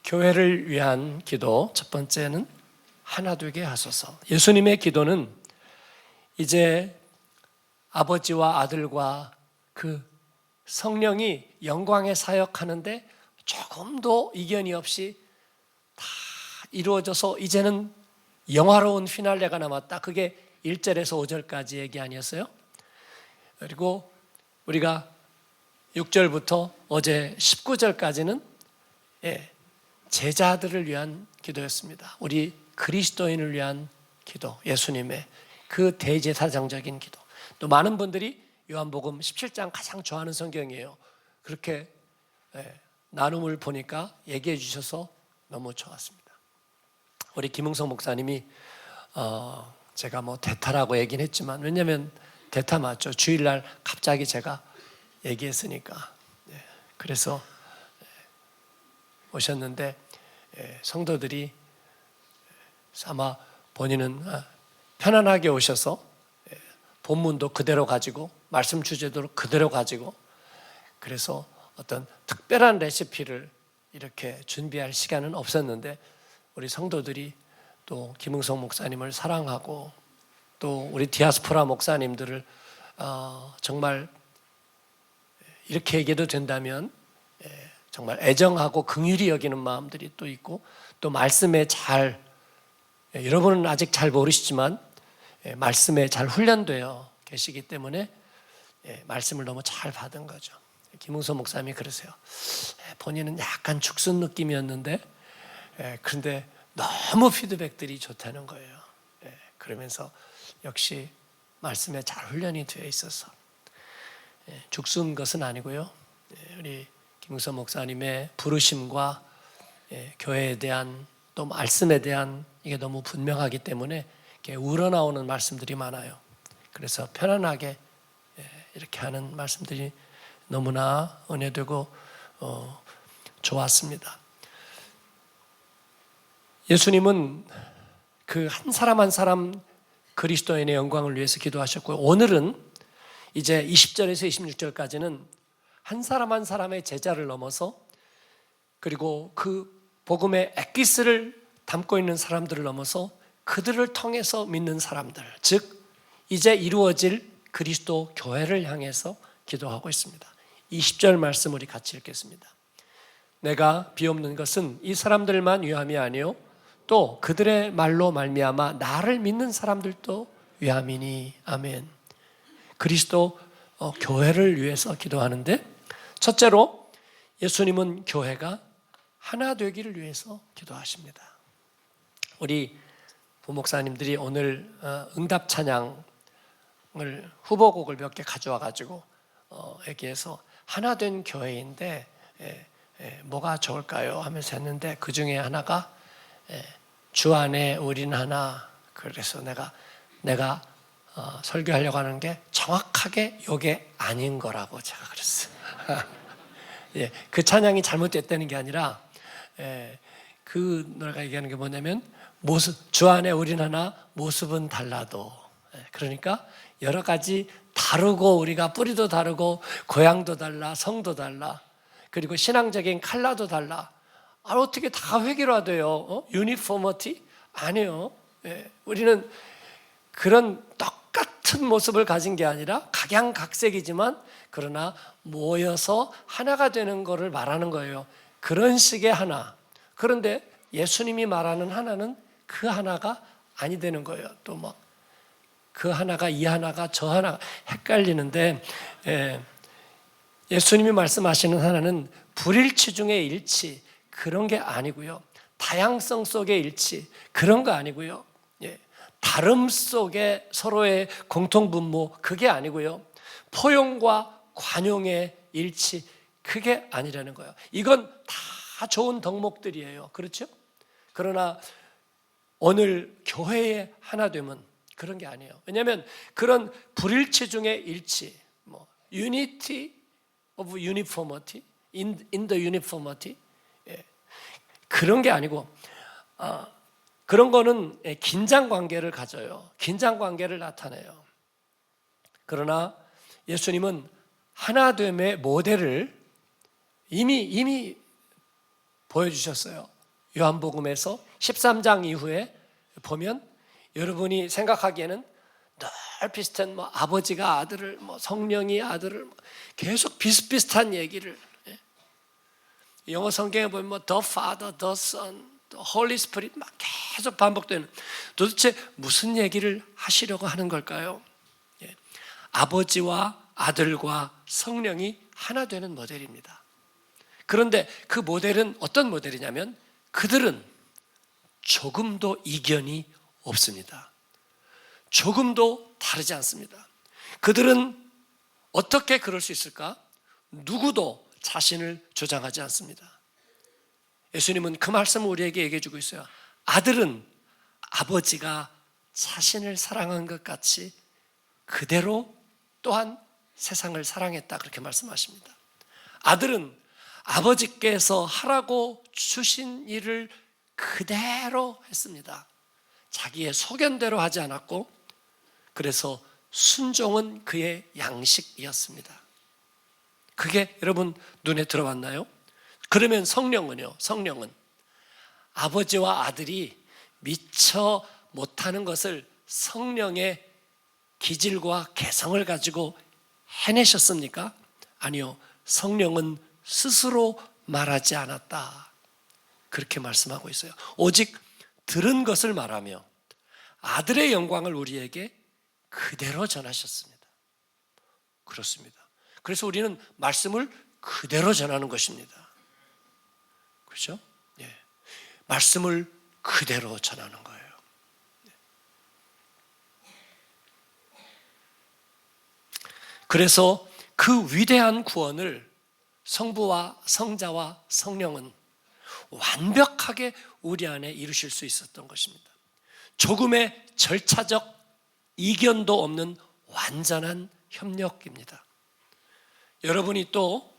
교회를 위한 기도, 첫 번째는 하나 되게 하소서. 예수님의 기도는 이제 아버지와 아들과 그 성령이 영광에 사역하는데 조금도 이견이 없이 다 이루어져서 이제는 영화로운 피날레가 남았다. 그게 1절에서 5절까지 얘기 아니었어요? 그리고 우리가 6절부터 어제 19절까지는 제자들을 위한 기도였습니다. 우리 그리스도인을 위한 기도, 예수님의 그 대제사장적인 기도. 또 많은 분들이 요한복음 17장 가장 좋아하는 성경이에요. 그렇게 나눔을 보니까 얘기해 주셔서 너무 좋았습니다. 우리 김흥성 목사님이 제가 뭐 대타라고 얘기는 했지만, 왜냐하면 대타 맞죠. 주일날 갑자기 제가 얘기했으니까. 그래서 오셨는데 성도들이 아마 본인은 편안하게 오셔서 본문도 그대로 가지고 말씀 주제도 그대로 가지고, 그래서 어떤 특별한 레시피를 이렇게 준비할 시간은 없었는데 우리 성도들이 또 김흥성 목사님을 사랑하고 또 우리 디아스포라 목사님들을 정말 이렇게 얘기해도 된다면 정말 애정하고 긍휼히 여기는 마음들이 또 있고, 또 말씀에 잘, 여러분은 아직 잘 모르시지만 말씀에 잘 훈련되어 계시기 때문에 말씀을 너무 잘 받은 거죠. 김웅서 목사님이 그러세요. 본인은 약간 죽순 느낌이었는데 그런데 너무 피드백들이 좋다는 거예요. 그러면서 역시 말씀에 잘 훈련이 되어 있어서 죽순 것은 아니고요. 우리 김웅서 목사님의 부르심과 교회에 대한 또 말씀에 대한 이게 너무 분명하기 때문에 이렇게 우러나오는 말씀들이 많아요. 그래서 편안하게 이렇게 하는 말씀들이 너무나 은혜되고 좋았습니다. 예수님은 그 한 사람 한 사람 그리스도인의 영광을 위해서 기도하셨고요. 오늘은 이제 20절에서 26절까지는 한 사람 한 사람의 제자를 넘어서, 그리고 그 복음의 엑기스를 담고 있는 사람들을 넘어서 그들을 통해서 믿는 사람들, 즉 이제 이루어질 그리스도 교회를 향해서 기도하고 있습니다. 20절 말씀 우리 같이 읽겠습니다. 내가 비옵는 것은 이 사람들만 위함이 아니요 또 그들의 말로 말미암아 나를 믿는 사람들도 위함이니. 아멘. 그리스도 교회를 위해서 기도하는데, 첫째로 예수님은 교회가 하나 되기를 위해서 기도하십니다. 우리 부목사님들이 오늘 응답 찬양을 후보곡을 몇 개 가져와 가지고 얘기해서 하나 된 교회인데 뭐가 좋을까요? 하면서 했는데 그 중에 하나가 주 안에 우린 하나. 그래서 내가 설교하려고 하는 게 정확하게 이게 아닌 거라고 제가 그랬어요. 그 찬양이 잘못됐다는 게 아니라 그 노래가 얘기하는 게 뭐냐면 주 안에 우린 하나 모습은 달라도, 그러니까 여러 가지 다르고 우리가 뿌리도 다르고 고향도 달라 성도 달라 그리고 신앙적인 컬러도 달라. 어떻게 다 획일화돼요? 유니포머티? 아니에요. 우리는 그런 똑같은 모습을 가진 게 아니라 각양각색이지만 그러나 모여서 하나가 되는 것을 말하는 거예요. 그런 식의 하나. 그런데 예수님이 말하는 하나는 그 하나가 아니 되는 거예요. 또 막 그 하나가 이 하나가 저 하나가 헷갈리는데, 예수님이 말씀하시는 하나는 불일치 중의 일치, 그런 게 아니고요. 다양성 속의 일치, 그런 거 아니고요. 다름 속에 서로의 공통분모, 그게 아니고요. 포용과 관용의 일치, 그게 아니라는 거예요. 이건 다 좋은 덕목들이에요. 그렇죠? 그러나 오늘 교회의 하나됨은 그런 게 아니에요. 왜냐하면 그런 불일치 중의 일치, unity of uniformity, in the uniformity, 그런 게 아니고 그런 거는 긴장 관계를 가져요. 긴장 관계를 나타내요. 그러나 예수님은 하나됨의 모델을 이미 보여주셨어요. 요한복음에서 13장 이후에 보면 여러분이 생각하기에는 늘 비슷한 아버지가 아들을 성령이 아들을 계속 비슷비슷한 얘기를, 영어 성경에 보면 the Father, the Son, the Holy Spirit 막 계속 반복되는, 도대체 무슨 얘기를 하시려고 하는 걸까요? 아버지와 아들과 성령이 하나 되는 모델입니다. 그런데 그 모델은 어떤 모델이냐면 그들은 조금도 이견이 없습니다. 조금도 다르지 않습니다. 그들은 어떻게 그럴 수 있을까? 누구도 자신을 조장하지 않습니다. 예수님은 그 말씀을 우리에게 얘기해 주고 있어요. 아들은 아버지가 자신을 사랑한 것 같이 그대로 또한 세상을 사랑했다, 그렇게 말씀하십니다. 아들은 아버지께서 하라고 주신 일을 그대로 했습니다. 자기의 소견대로 하지 않았고, 그래서 순종은 그의 양식이었습니다. 그게 여러분 눈에 들어왔나요? 그러면 성령은요? 성령은 아버지와 아들이 미처 못하는 것을 성령의 기질과 개성을 가지고 해내셨습니까? 아니요. 성령은 스스로 말하지 않았다, 그렇게 말씀하고 있어요. 오직 들은 것을 말하며 아들의 영광을 우리에게 그대로 전하셨습니다. 그렇습니다. 그래서 우리는 말씀을 그대로 전하는 것입니다. 그렇죠? 예. 말씀을 그대로 전하는 거예요. 그래서 그 위대한 구원을 성부와 성자와 성령은 완벽하게 우리 안에 이루실 수 있었던 것입니다. 조금의 절차적 이견도 없는 완전한 협력입니다. 여러분이 또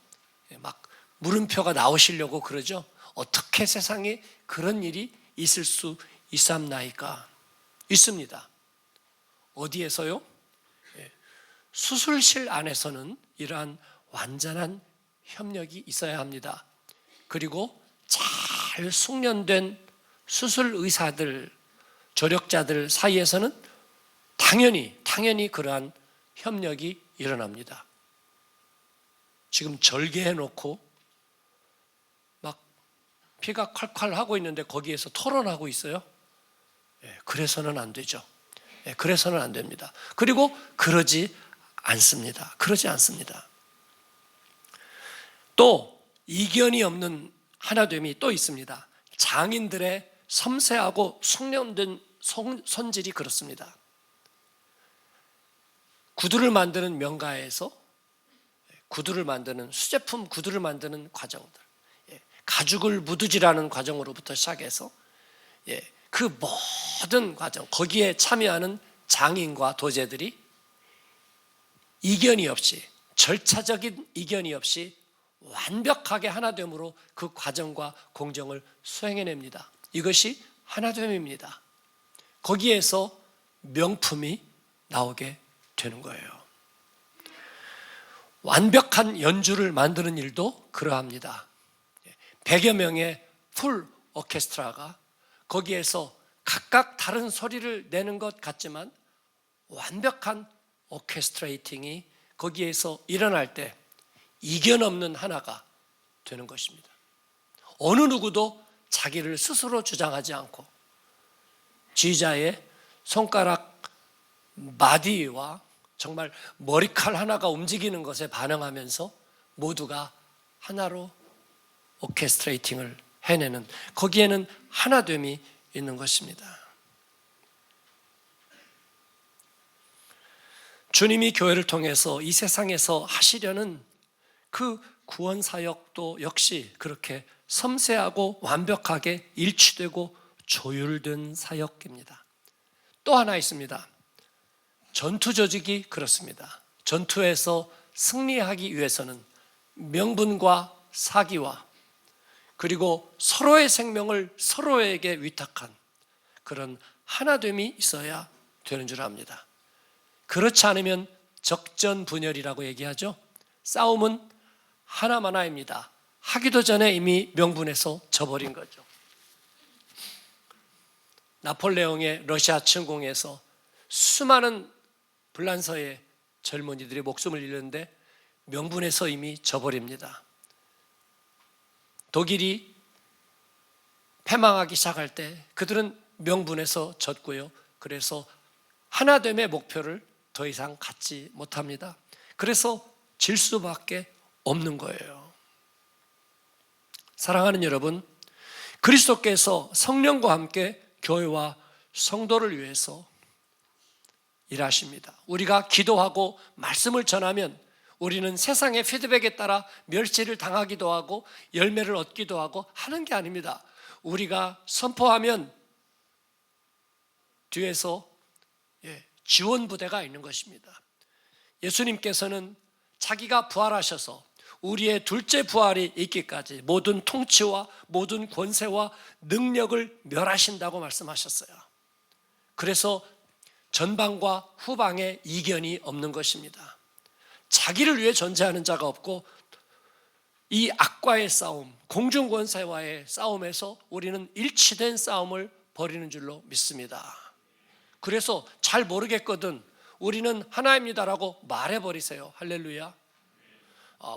막 물음표가 나오시려고 그러죠. 어떻게 세상에 그런 일이 있을 수 있삼나이까? 있습니다. 어디에서요? 수술실 안에서는 이러한 완전한 협력이 있어야 합니다. 그리고 잘 숙련된 수술 의사들, 조력자들 사이에서는 당연히 그러한 협력이 일어납니다. 지금 절개해 놓고 막 피가 콸콸 하고 있는데 거기에서 토론하고 있어요. 그래서는 안 되죠. 그래서는 안 됩니다. 그리고 그러지 않습니다. 또 이견이 없는 하나됨이 또 있습니다. 장인들의 섬세하고 숙련된 손질이 그렇습니다. 구두를 만드는 명가에서 구두를 만드는 수제품 구두를 만드는 과정들, 가죽을 무두질하는 과정으로부터 시작해서 그 모든 과정, 거기에 참여하는 장인과 도제들이 이견이 없이, 절차적인 이견이 없이 완벽하게 하나됨으로 그 과정과 공정을 수행해냅니다. 이것이 하나됨입니다. 거기에서 명품이 나오게 되는 거예요. 완벽한 연주를 만드는 일도 그러합니다. 100여 명의 풀 오케스트라가 거기에서 각각 다른 소리를 내는 것 같지만 완벽한 오케스트레이팅이 거기에서 일어날 때 이견 없는 하나가 되는 것입니다. 어느 누구도 자기를 스스로 주장하지 않고 지휘자의 손가락 마디와 정말 머리칼 하나가 움직이는 것에 반응하면서 모두가 하나로 오케스트레이팅을 해내는, 거기에는 하나됨이 있는 것입니다. 주님이 교회를 통해서 이 세상에서 하시려는 그 구원 사역도 역시 그렇게 섬세하고 완벽하게 일치되고 조율된 사역입니다. 또 하나 있습니다. 전투 조직이 그렇습니다. 전투에서 승리하기 위해서는 명분과 사기와 그리고 서로의 생명을 서로에게 위탁한 그런 하나됨이 있어야 되는 줄 압니다. 그렇지 않으면 적전분열이라고 얘기하죠. 싸움은 하나만화입니다. 하기도 전에 이미 명분에서 져버린 거죠. 나폴레옹의 러시아 침공에서 수많은 불란서의 젊은이들이 목숨을 잃는데 명분에서 이미 져버립니다. 독일이 패망하기 시작할 때 그들은 명분에서 졌고요. 그래서 하나됨의 목표를 더 이상 갖지 못합니다. 그래서 질 수밖에 없는 거예요. 사랑하는 여러분, 그리스도께서 성령과 함께 교회와 성도를 위해서 일하십니다. 우리가 기도하고 말씀을 전하면 우리는 세상의 피드백에 따라 멸시를 당하기도 하고 열매를 얻기도 하고 하는 게 아닙니다. 우리가 선포하면 뒤에서 지원 부대가 있는 것입니다. 예수님께서는 자기가 부활하셔서 우리의 둘째 부활이 있기까지 모든 통치와 모든 권세와 능력을 멸하신다고 말씀하셨어요. 그래서 전방과 후방에 이견이 없는 것입니다. 자기를 위해 존재하는 자가 없고 이 악과의 싸움, 공중권세와의 싸움에서 우리는 일치된 싸움을 벌이는 줄로 믿습니다. 그래서 잘 모르겠거든 우리는 하나입니다라고 말해버리세요. 할렐루야.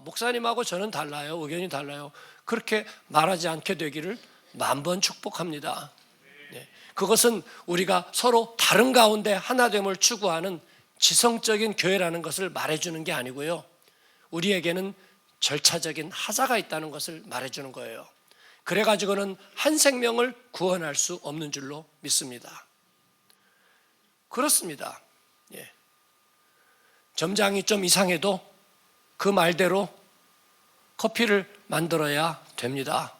목사님하고 저는 달라요. 의견이 달라요. 그렇게 말하지 않게 되기를 만번 축복합니다. 그것은 우리가 서로 다른 가운데 하나됨을 추구하는 지성적인 교회라는 것을 말해주는 게 아니고요. 우리에게는 절차적인 하자가 있다는 것을 말해주는 거예요. 그래가지고는 한 생명을 구원할 수 없는 줄로 믿습니다. 그렇습니다. 점장이 좀 이상해도 그 말대로 커피를 만들어야 됩니다.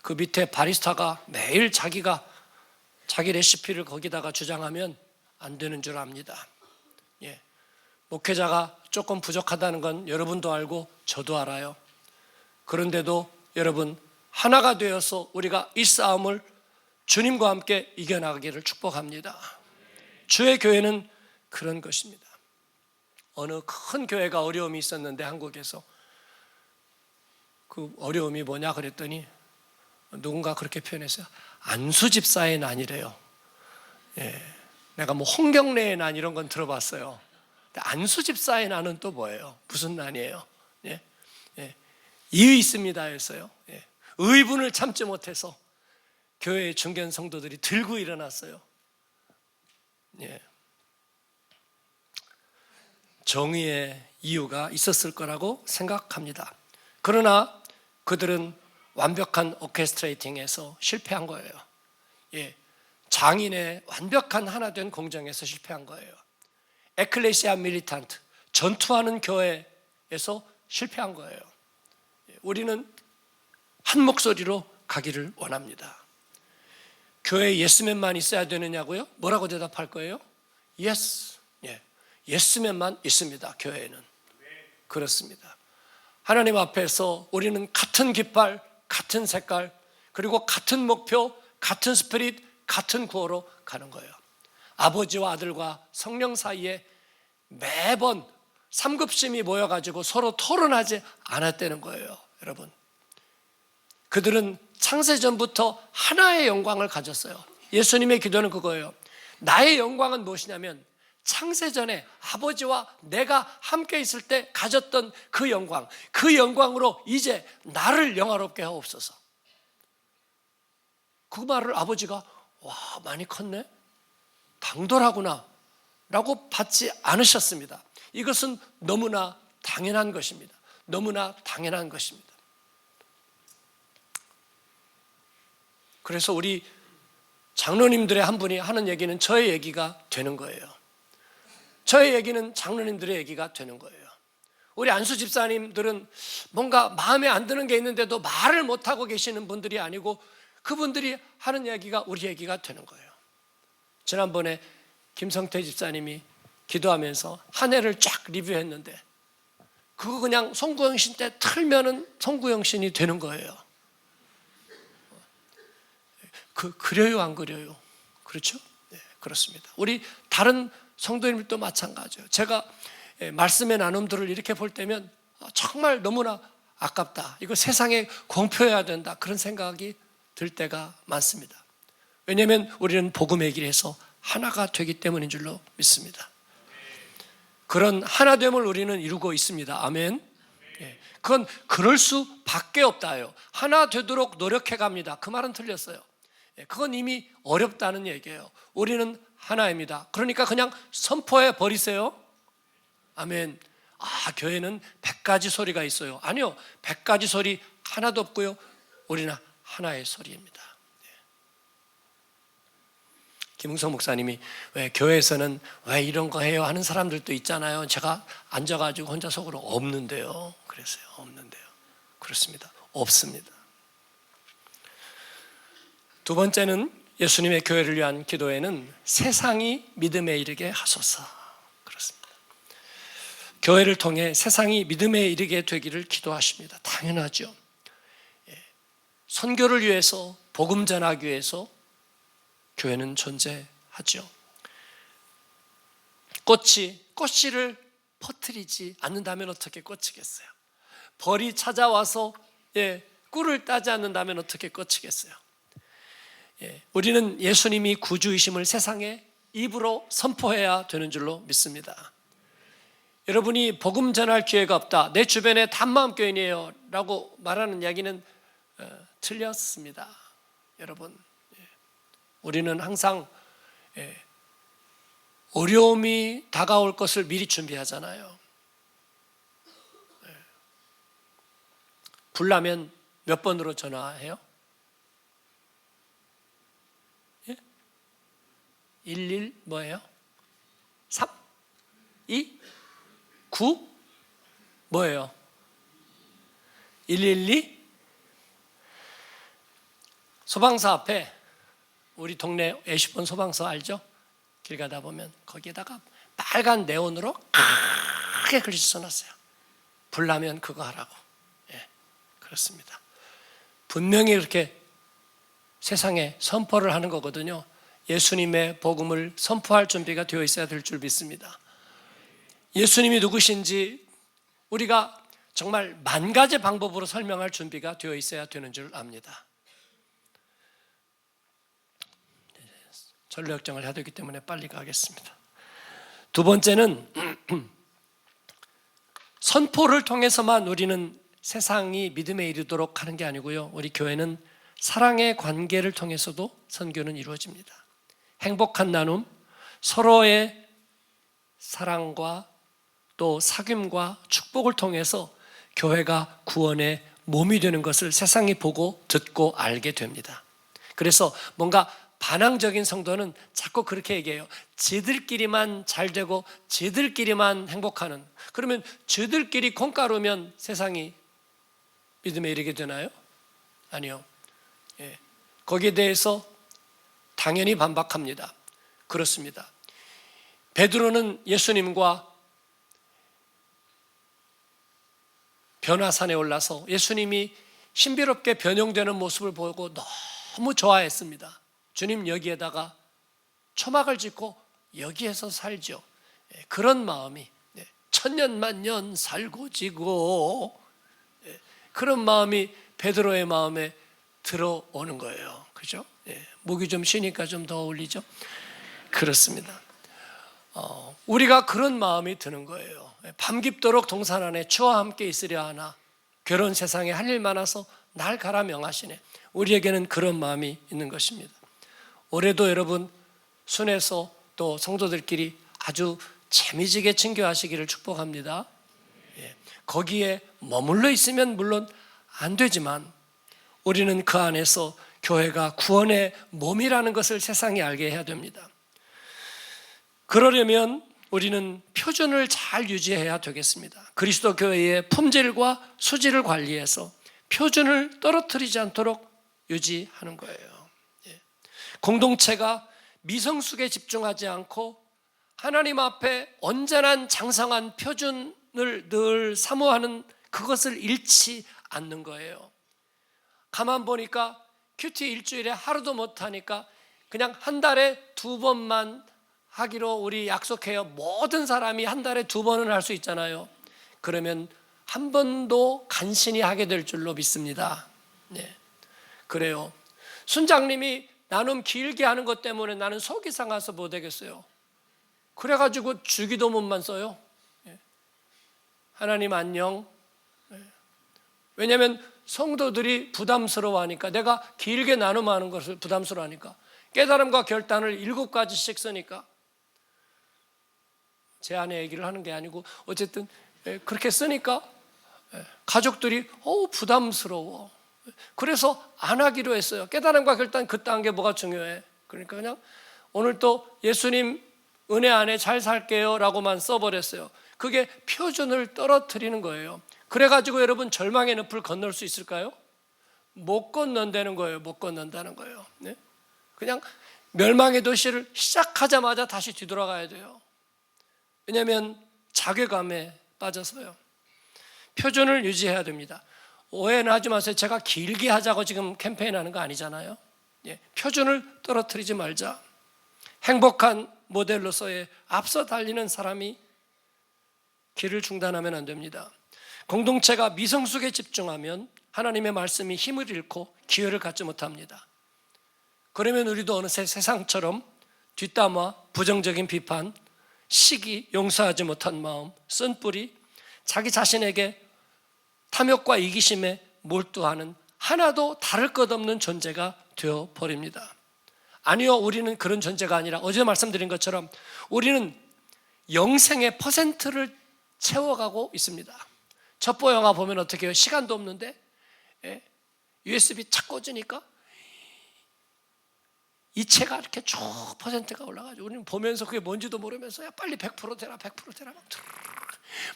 그 밑에 바리스타가 매일 자기 레시피를 거기다가 주장하면 안 되는 줄 압니다. 목회자가 조금 부족하다는 건 여러분도 알고 저도 알아요. 그런데도 여러분 하나가 되어서 우리가 이 싸움을 주님과 함께 이겨나가기를 축복합니다. 주의 교회는 그런 것입니다. 어느 큰 교회가 어려움이 있었는데 한국에서 그 어려움이 뭐냐 그랬더니 누군가 그렇게 표현했어요. 안수 집사의 난이래요. 내가 뭐 홍경래의 난 이런 건 들어봤어요. 근데 안수 집사의 난은 또 뭐예요? 무슨 난이에요? 이의 있습니다 했어요. 의분을 참지 못해서 교회의 중견 성도들이 들고 일어났어요. 정의의 이유가 있었을 거라고 생각합니다. 그러나 그들은 완벽한 오케스트레이팅에서 실패한 거예요. 장인의 완벽한 하나된 공정에서 실패한 거예요. 에클레시아 밀리탄트, 전투하는 교회에서 실패한 거예요. 우리는 한 목소리로 가기를 원합니다. 교회에 예스맨만 있어야 되느냐고요? 뭐라고 대답할 거예요? 예스. 예스맨만 있습니다. 교회에는. 그렇습니다. 하나님 앞에서 우리는 같은 깃발, 같은 색깔, 그리고 같은 목표, 같은 스피릿, 같은 구호로 가는 거예요. 아버지와 아들과 성령 사이에 매번 삼급심이 모여가지고 서로 토론하지 않았다는 거예요. 여러분, 그들은 창세전부터 하나의 영광을 가졌어요. 예수님의 기도는 그거예요. 나의 영광은 무엇이냐면 창세전에 아버지와 내가 함께 있을 때 가졌던 그 영광, 그 영광으로 이제 나를 영화롭게 하옵소서. 그 말을 아버지가 와 많이 컸네, 당돌하구나 라고 받지 않으셨습니다. 이것은 너무나 당연한 것입니다. 너무나 당연한 것입니다. 그래서 우리 장로님들의 한 분이 하는 얘기는 저의 얘기가 되는 거예요. 저의 얘기는 장로님들의 얘기가 되는 거예요. 우리 안수 집사님들은 뭔가 마음에 안 드는 게 있는데도 말을 못하고 계시는 분들이 아니고 그분들이 하는 얘기가 우리 얘기가 되는 거예요. 지난번에 김성태 집사님이 기도하면서 한 해를 쫙 리뷰했는데 그거 그냥 송구영신 때 틀면은 송구영신이 되는 거예요. 그려요, 안 그려요? 그렇죠? 네, 그렇습니다. 우리 다른 성도님들도 마찬가지예요. 제가 말씀의 나눔들을 이렇게 볼 때면 정말 너무나 아깝다. 이거 세상에 공표해야 된다. 그런 생각이 들 때가 많습니다. 왜냐하면 우리는 복음의 길에서 하나가 되기 때문인 줄로 믿습니다. 그런 하나됨을 우리는 이루고 있습니다. 아멘. 그건 그럴 수밖에 없다요. 하나 되도록 노력해 갑니다. 그 말은 틀렸어요. 그건 이미 어렵다는 얘기예요. 우리는 하나입니다. 그러니까 그냥 선포해 버리세요. 아멘. 교회는 100가지 소리가 있어요. 아니요, 100가지 소리 하나도 없고요. 우리는 하나의 소리입니다. 김웅성 목사님이 왜 교회에서는 왜 이런 거 해요 하는 사람들도 있잖아요. 제가 앉아가지고 혼자 속으로 없는데요. 그랬어요. 없는데요. 그렇습니다. 없습니다. 두 번째는 예수님의 교회를 위한 기도에는 세상이 믿음에 이르게 하소서. 그렇습니다. 교회를 통해 세상이 믿음에 이르게 되기를 기도하십니다. 당연하죠. 선교를 위해서, 복음 전하기 위해서 교회는 존재하죠. 꽃씨를 퍼뜨리지 않는다면 어떻게 꽂히겠어요? 벌이 찾아와서 꿀을 따지 않는다면 어떻게 꽂히겠어요? 우리는 예수님이 구주이심을 세상에 입으로 선포해야 되는 줄로 믿습니다. 여러분이 복음 전할 기회가 없다, 내 주변에 단마음교인이에요 라고 말하는 이야기는 틀렸습니다. 여러분, 우리는 항상 어려움이 다가올 것을 미리 준비하잖아요. 불나면 몇 번으로 전화해요? 11 뭐예요? 3? 2? 9? 뭐예요? 112? 소방서 앞에, 우리 동네 애쉬폰 소방서 알죠? 길 가다 보면 거기에다가 빨간 네온으로 크게 글씨 써놨어요. 불나면 그거 하라고. 그렇습니다. 분명히 그렇게 세상에 선포를 하는 거거든요. 예수님의 복음을 선포할 준비가 되어 있어야 될 줄 믿습니다. 예수님이 누구신지 우리가 정말 만 가지 방법으로 설명할 준비가 되어 있어야 되는 줄 압니다. 전로 역정을 해야 되기 때문에 빨리 가겠습니다. 두 번째는 선포를 통해서만 우리는 세상이 믿음에 이르도록 하는 게 아니고요, 우리 교회는 사랑의 관계를 통해서도 선교는 이루어집니다. 행복한 나눔, 서로의 사랑과 또 사귐과 축복을 통해서 교회가 구원의 몸이 되는 것을 세상이 보고 듣고 알게 됩니다. 그래서 뭔가 반항적인 성도는 자꾸 그렇게 얘기해요. 지들끼리만 잘 되고 지들끼리만 행복하는. 그러면 지들끼리 콩가루면 세상이 믿음에 이르게 되나요? 아니요. 거기에 대해서 당연히 반박합니다. 그렇습니다. 베드로는 예수님과 변화산에 올라서 예수님이 신비롭게 변형되는 모습을 보고 너무 좋아했습니다. 주님, 여기에다가 초막을 짓고 여기에서 살죠. 그런 마음이 천년만년 살고 지고, 그런 마음이 베드로의 마음에 들어오는 거예요. 그죠? 목이 좀 쉬니까 좀 더 어울리죠? 그렇습니다. 우리가 그런 마음이 드는 거예요. 밤 깊도록 동산 안에 주와 함께 있으려 하나 괴로운 세상에 할 일 많아서 날 가라 명하시네. 우리에게는 그런 마음이 있는 것입니다. 올해도 여러분 순회소 또 성도들끼리 아주 재미지게 친교하시기를 축복합니다. 거기에 머물러 있으면 물론 안 되지만 우리는 그 안에서 교회가 구원의 몸이라는 것을 세상에 알게 해야 됩니다. 그러려면 우리는 표준을 잘 유지해야 되겠습니다. 그리스도 교회의 품질과 수질을 관리해서 표준을 떨어뜨리지 않도록 유지하는 거예요. 공동체가 미성숙에 집중하지 않고 하나님 앞에 언제나 장성한 표준을 늘 사모하는 그것을 잃지 않는 거예요. 가만 보니까 큐티 일주일에 하루도 못하니까 그냥 한 달에 2번만 하기로 우리 약속해요. 모든 사람이 한 달에 2번은 할 수 있잖아요. 그러면 한 번도 간신히 하게 될 줄로 믿습니다. 그래요. 순장님이 나눔 길게 하는 것 때문에 나는 속이 상해서 못하겠어요. 그래가지고 주기도문만 써요. 하나님 안녕. 왜냐하면 성도들이 부담스러워하니까, 내가 길게 나눔하는 것을 부담스러워하니까, 깨달음과 결단을 7가지씩 쓰니까, 제 아내 얘기를 하는 게 아니고 어쨌든 그렇게 쓰니까 가족들이 부담스러워. 그래서 안 하기로 했어요. 깨달음과 결단 그딴 게 뭐가 중요해. 그러니까 그냥 오늘 또 예수님 은혜 안에 잘 살게요 라고만 써버렸어요. 그게 표준을 떨어뜨리는 거예요. 그래가지고 여러분 절망의 늪을 건널 수 있을까요? 못 건넌다는 거예요. 못 건넌다는 거예요. 네? 그냥 멸망의 도시를 시작하자마자 다시 뒤돌아가야 돼요. 왜냐하면 자괴감에 빠져서요. 표준을 유지해야 됩니다. 오해는 하지 마세요. 제가 길게 하자고 지금 캠페인하는 거 아니잖아요. 표준을 떨어뜨리지 말자. 행복한 모델로서의 앞서 달리는 사람이 길을 중단하면 안 됩니다. 공동체가 미성숙에 집중하면 하나님의 말씀이 힘을 잃고 기회를 갖지 못합니다. 그러면 우리도 어느새 세상처럼 뒷담화, 부정적인 비판, 시기, 용서하지 못한 마음, 쓴뿌리, 자기 자신에게 탐욕과 이기심에 몰두하는 하나도 다를 것 없는 존재가 되어버립니다. 아니요, 우리는 그런 존재가 아니라 어제 말씀드린 것처럼 우리는 영생의 퍼센트를 채워가고 있습니다. 첩보 영화 보면 어떻게 해요? 시간도 없는데 USB 착 꽂으니까 이체가 이렇게 쭉 퍼센트가 올라가죠. 우리는 보면서 그게 뭔지도 모르면서 야 빨리 100% 되라 100% 되라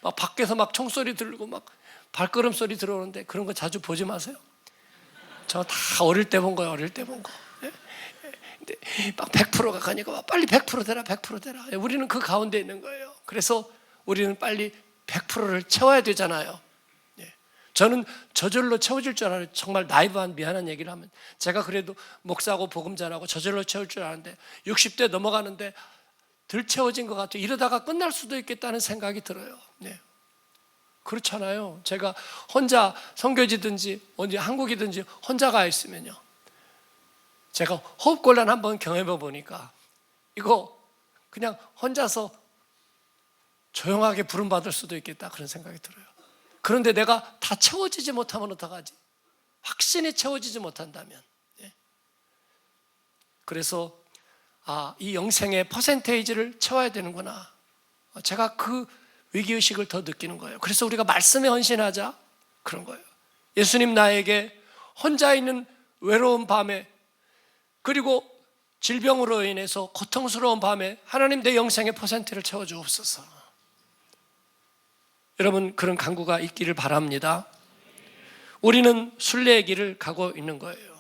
막 밖에서 막 총소리 들리고 막 발걸음 소리 들어오는데 그런 거 자주 보지 마세요. 저 다 어릴 때 본 거예요. 어릴 때 본 거. 근데 막 100%가 가니까 막 빨리 100% 되라 100% 되라. 우리는 그 가운데 있는 거예요. 그래서 우리는 빨리 100%를 채워야 되잖아요. 저는 저절로 채워질 줄 알아요. 정말 나이브한 미안한 얘기를 하면 제가 그래도 목사하고 복음자라고 저절로 채울 줄 아는데 60대 넘어가는데 덜 채워진 것 같아요. 이러다가 끝날 수도 있겠다는 생각이 들어요. 그렇잖아요. 제가 혼자 선교지든지 어디 한국이든지 혼자 가 있으면요, 제가 호흡곤란 한번 경험해 보니까 이거 그냥 혼자서 조용하게 부름받을 수도 있겠다 그런 생각이 들어요. 그런데 내가 다 채워지지 못하면 어떡하지? 확신이 채워지지 못한다면. 그래서 이 영생의 퍼센테이지를 채워야 되는구나. 제가 그 위기의식을 더 느끼는 거예요. 그래서 우리가 말씀에 헌신하자 그런 거예요. 예수님 나에게 혼자 있는 외로운 밤에 그리고 질병으로 인해서 고통스러운 밤에 하나님 내 영생의 퍼센트를 채워주옵소서. 여러분 그런 간구가 있기를 바랍니다. 우리는 순례의 길을 가고 있는 거예요.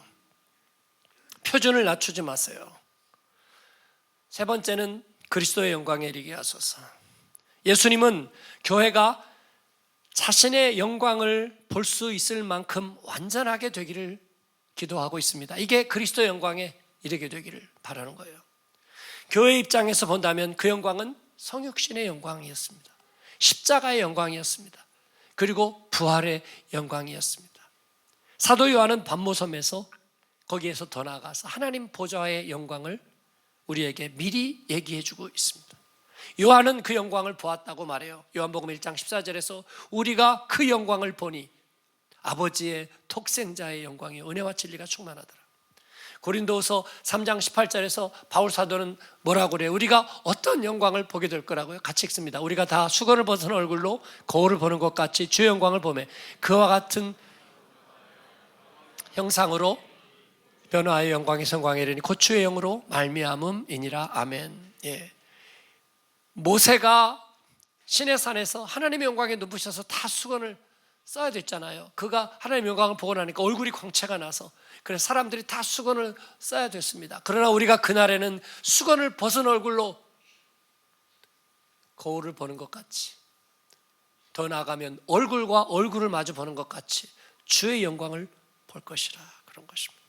표준을 낮추지 마세요. 세 번째는 그리스도의 영광에 이르게 하소서. 예수님은 교회가 자신의 영광을 볼 수 있을 만큼 완전하게 되기를 기도하고 있습니다. 이게 그리스도의 영광에 이르게 되기를 바라는 거예요. 교회 입장에서 본다면 그 영광은 성육신의 영광이었습니다. 십자가의 영광이었습니다. 그리고 부활의 영광이었습니다. 사도 요한은 반모섬에서 거기에서 더 나아가서 하나님 보좌의 영광을 우리에게 미리 얘기해 주고 있습니다. 요한은 그 영광을 보았다고 말해요. 요한복음 1장 14절에서 우리가 그 영광을 보니 아버지의 독생자의 영광이 은혜와 진리가 충만하더라. 고린도후서 3장 18절에서 바울 사도는 뭐라고 그래요? 우리가 어떤 영광을 보게 될 거라고요? 같이 읽습니다. 우리가 다 수건을 벗은 얼굴로 거울을 보는 것 같이 주의 영광을 보매 그와 같은 형상으로 변화의 영광이 성광에 이르니 곧 주의 영으로 말미암음이니라. 아멘. 모세가 시내산에서 하나님의 영광에 눈부셔서 다 수건을 써야 됐잖아요. 그가 하나님의 영광을 보고 나니까 얼굴이 광채가 나서 그래서 사람들이 다 수건을 써야 됐습니다. 그러나 우리가 그날에는 수건을 벗은 얼굴로 거울을 보는 것 같이, 더 나아가면 얼굴과 얼굴을 마주 보는 것 같이 주의 영광을 볼 것이라 그런 것입니다.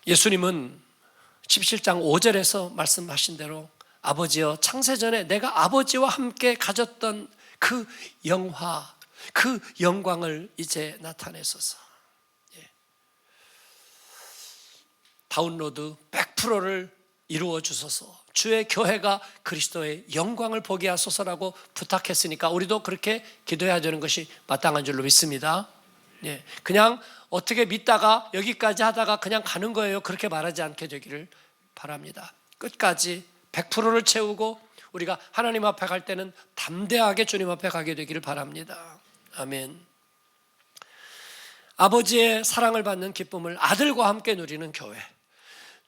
예수님은 17장 5절에서 말씀하신 대로 아버지여 창세전에 내가 아버지와 함께 가졌던 그 영화, 그 영광을 이제 나타내소서. 다운로드 100%를 이루어 주소서. 주의 교회가 그리스도의 영광을 보게 하소서라고 부탁했으니까 우리도 그렇게 기도해야 되는 것이 마땅한 줄로 믿습니다. 예, 그냥 어떻게 믿다가 여기까지 하다가 그냥 가는 거예요. 그렇게 말하지 않게 되기를 바랍니다. 끝까지 100%를 채우고 우리가 하나님 앞에 갈 때는 담대하게 주님 앞에 가게 되기를 바랍니다. 아멘. 아버지의 사랑을 받는 기쁨을 아들과 함께 누리는 교회,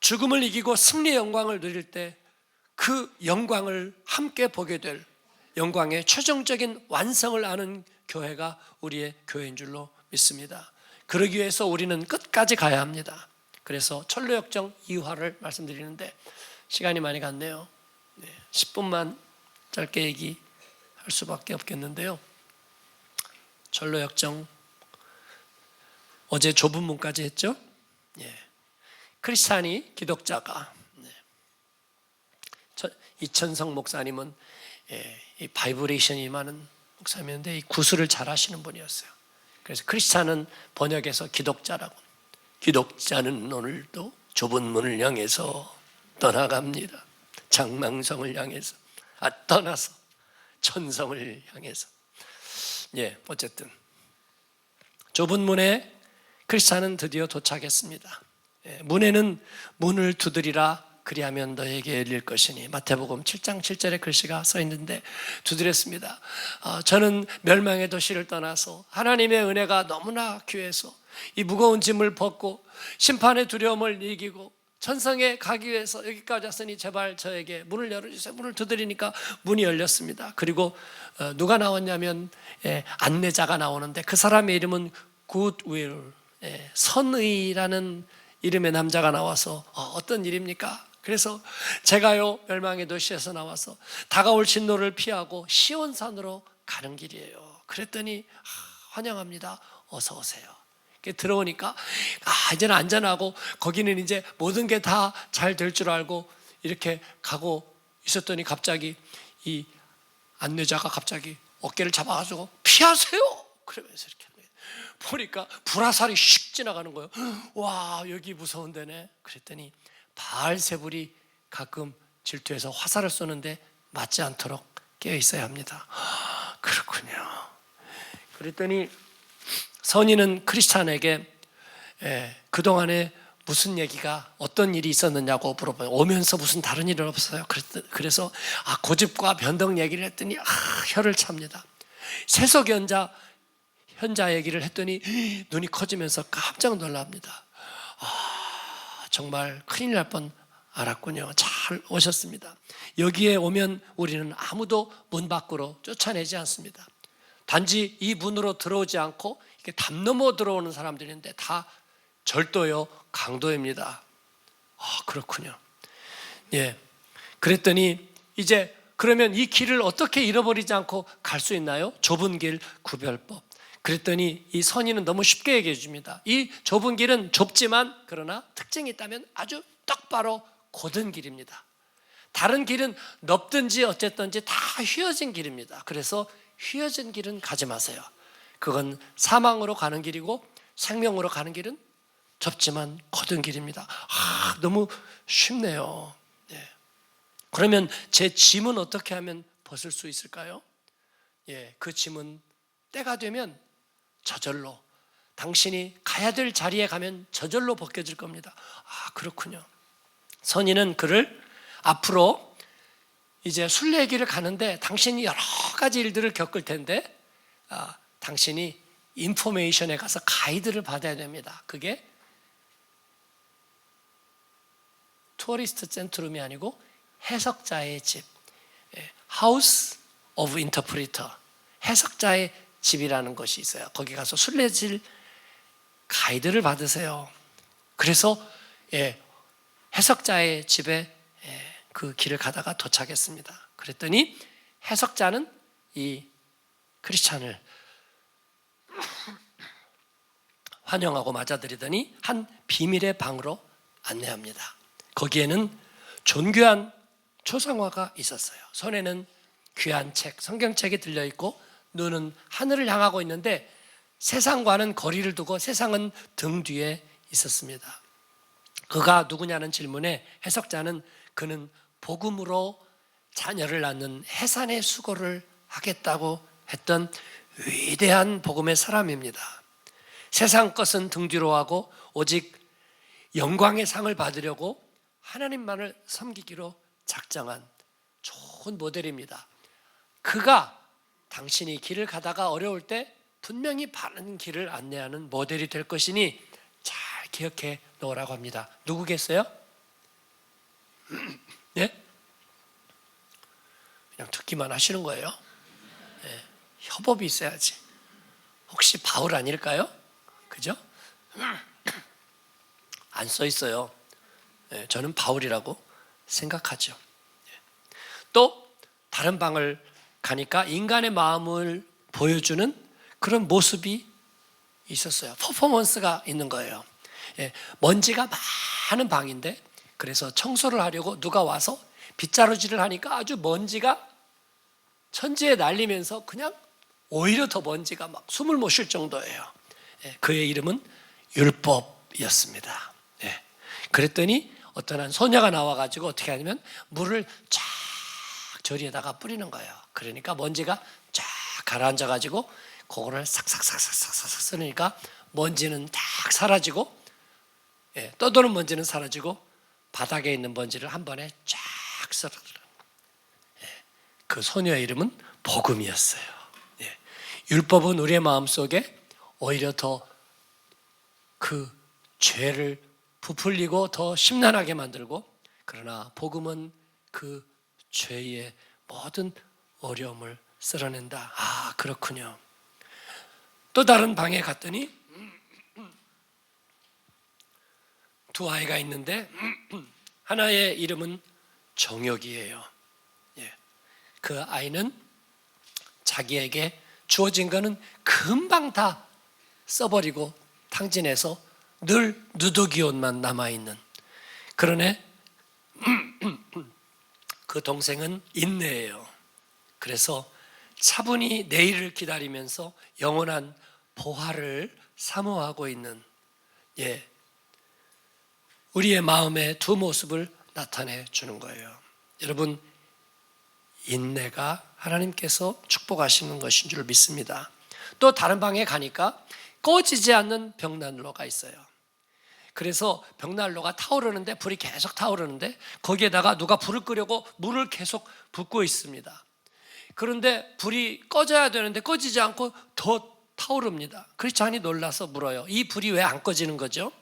죽음을 이기고 승리의 영광을 누릴 때 그 영광을 함께 보게 될 영광의 최종적인 완성을 아는 교회가 우리의 교회인 줄로 믿습니다. 그러기 위해서 우리는 끝까지 가야 합니다. 그래서 철로역정 2화를 말씀드리는데 시간이 많이 갔네요. 10분만 짧게 얘기할 수밖에 없겠는데요. 철로역정 어제 좁은 문까지 했죠. 크리스찬이 기독자가 이천성 목사님은 이 바이브레이션이 많은 목사님인데 이 구술을 잘 하시는 분이었어요. 그래서 크리스찬은 번역해서 기독자라고. 기독자는 오늘도 좁은 문을 향해서 떠나갑니다. 장망성을 향해서 떠나서 천성을 향해서. 어쨌든 좁은 문에 크리스찬은 드디어 도착했습니다. 문에는 문을 두드리라 그리하면 너에게 열릴 것이니 마태복음 7장 7절에 글씨가 써 있는데 두드렸습니다. 저는 멸망의 도시를 떠나서 하나님의 은혜가 너무나 귀해서 이 무거운 짐을 벗고 심판의 두려움을 이기고 천성에 가기 위해서 여기까지 왔으니 제발 저에게 문을 열어주세요. 문을 두드리니까 문이 열렸습니다. 그리고 누가 나왔냐면 안내자가 나오는데 그 사람의 이름은 굿윌, 선의라는 이름의 남자가 나와서 어떤 일입니까? 그래서 제가요 멸망의 도시에서 나와서 다가올 진노를 피하고 시온산으로 가는 길이에요. 그랬더니 환영합니다. 어서 오세요. 들어오니까 이제는 안전하고 거기는 이제 모든 게 다 잘 될 줄 알고 이렇게 가고 있었더니 갑자기 이 안내자가 갑자기 어깨를 잡아가지고 피하세요. 그러면서 이렇게 하는 거예요. 보니까 불화살이 슉 지나가는 거예요. 와, 여기 무서운 데네. 그랬더니 바알세불이 가끔 질투해서 화살을 쏘는데 맞지 않도록 깨어 있어야 합니다. 그렇군요. 그랬더니 선인은 크리스찬에게 그동안에 무슨 얘기가 어떤 일이 있었느냐고 물어봐요. 오면서 무슨 다른 일은 없어요. 그래서 고집과 변덕 얘기를 했더니 혀를 찹니다. 세속 현자 얘기를 했더니 눈이 커지면서 깜짝 놀랍니다. 정말 큰일 날 뻔 알았군요. 잘 오셨습니다. 여기에 오면 우리는 아무도 문 밖으로 쫓아내지 않습니다. 단지 이 문으로 들어오지 않고 이렇게 담 넘어 들어오는 사람들인데 다 절도요 강도입니다. 그렇군요. 그랬더니 이제 그러면 이 길을 어떻게 잃어버리지 않고 갈 수 있나요? 좁은 길 구별법. 그랬더니 이 선인은 너무 쉽게 얘기해 줍니다. 이 좁은 길은 좁지만 그러나 특징이 있다면 아주 똑바로 곧은 길입니다. 다른 길은 넓든지 어쨌든지 다 휘어진 길입니다. 그래서 휘어진 길은 가지 마세요. 그건 사망으로 가는 길이고 생명으로 가는 길은 좁지만 곧은 길입니다. 너무 쉽네요. 그러면 제 짐은 어떻게 하면 벗을 수 있을까요? 그 짐은 때가 되면 저절로 당신이 가야 될 자리에 가면 저절로 벗겨질 겁니다. 그렇군요. 선인은 그를 앞으로 이제 순례길을 가는데 당신이 여러 가지 일들을 겪을 텐데 당신이 인포메이션에 가서 가이드를 받아야 됩니다. 그게 투어리스트 센트룸이 아니고 해석자의 집, House of Interpreter, 해석자의 집이라는 것이 있어요. 거기 가서 순례길 가이드를 받으세요. 그래서 해석자의 집에 그 길을 가다가 도착했습니다. 그랬더니 해석자는 이 크리스찬을 환영하고 맞아들이더니 한 비밀의 방으로 안내합니다. 거기에는 존귀한 초상화가 있었어요. 손에는 귀한 책, 성경책이 들려있고 눈은 하늘을 향하고 있는데 세상과는 거리를 두고 세상은 등 뒤에 있었습니다. 그가 누구냐는 질문에 해석자는 그는 복음으로 자녀를 낳는 해산의 수고를 하겠다고 했던 위대한 복음의 사람입니다. 세상 것은 등 뒤로 하고 오직 영광의 상을 받으려고 하나님만을 섬기기로 작정한 좋은 모델입니다. 그가 당신이 길을 가다가 어려울 때 분명히 바른 길을 안내하는 모델이 될 것이니 잘 기억해 놓으라고 합니다. 누구겠어요? 네? 그냥 듣기만 하시는 거예요? 네. 협업이 있어야지. 혹시 바울 아닐까요? 그죠? 안 써 있어요. 네, 저는 바울이라고 생각하죠. 또 다른 방을 가니까 인간의 마음을 보여주는 그런 모습이 있었어요. 퍼포먼스가 있는 거예요. 먼지가 많은 방인데 그래서 청소를 하려고 누가 와서 빗자루질을 하니까 아주 먼지가 천지에 날리면서 그냥 오히려 더 먼지가 막 숨을 못 쉴 정도예요. 그의 이름은 율법이었습니다. 그랬더니 어떤 한 소녀가 나와가지고 어떻게 하냐면 물을 쫙 저리에다가 뿌리는 거예요. 그러니까 먼지가 쫙 가라앉아가지고 그거를 싹싹싹싹싹 쓰니까 먼지는 딱 사라지고 떠도는 먼지는 사라지고 바닥에 있는 먼지를 한 번에 쫙 썰어들어요. 그 소녀의 이름은 복음이었어요. 율법은 우리의 마음속에 오히려 더 그 죄를 부풀리고 더 심란하게 만들고, 그러나 복음은 그 죄의 모든 어려움을 쓸어낸다. 아, 그렇군요. 또 다른 방에 갔더니 두 아이가 있는데 하나의 이름은 정욕이에요. 그 아이는 자기에게 주어진 거는 금방 다 써버리고 탕진해서 늘 누더기옷만 남아있는 그런 애. 그 동생은 인내예요. 그래서 차분히 내일을 기다리면서 영원한 보화를 사모하고 있는 우리의 마음의 두 모습을 나타내 주는 거예요. 여러분, 인내가 하나님께서 축복하시는 것인 줄 믿습니다. 또 다른 방에 가니까 꺼지지 않는 벽난로가 있어요. 그래서 벽난로가 타오르는데, 불이 계속 타오르는데 거기에다가 누가 불을 끄려고 물을 계속 붓고 있습니다. 그런데 불이 꺼져야 되는데 꺼지지 않고 더 타오릅니다. 크리스찬이 놀라서 물어요. 이 불이 왜 안 꺼지는 거죠?